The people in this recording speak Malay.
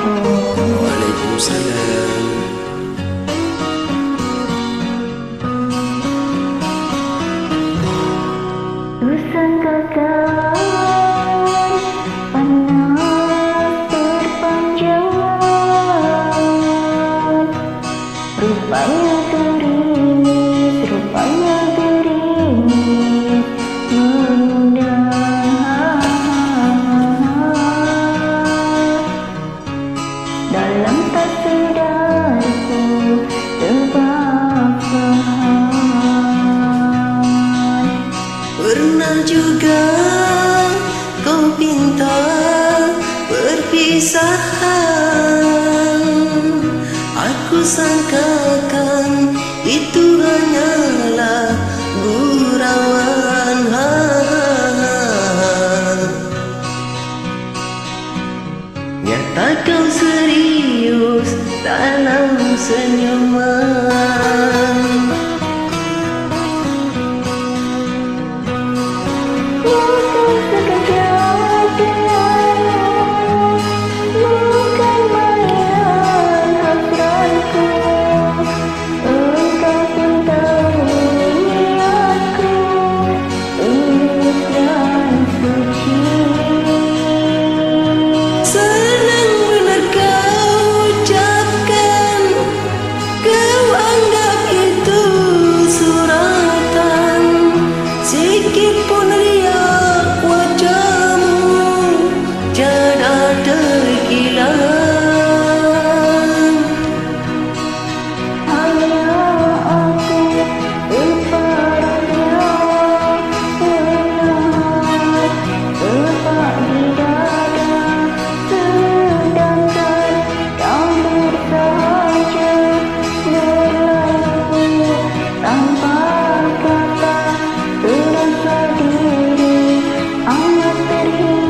Waalaikumsalam. Kusangkakan panas terpanjang, rupanya gerimis mengundang. Dalam tak sedarku terbakar. Pernah juga kau pinta perpisahan, aku sangkakan itu hanyalah gurauan. Nyata kau serius dalam senyuman. Bukan sekejap denganmu, bukan mainan hasratku. Engkau pun tahu niatku tulus dan suci. Senang benar kau ucapkan, kau anggap itu suratan. Sikit pun riak wajahmu, tiada terkilan. Hanya aku separuhnya menahan sepak di dada, sedangkan kau bersahaja berlalu tanpa kata, terasa diri amat terhina.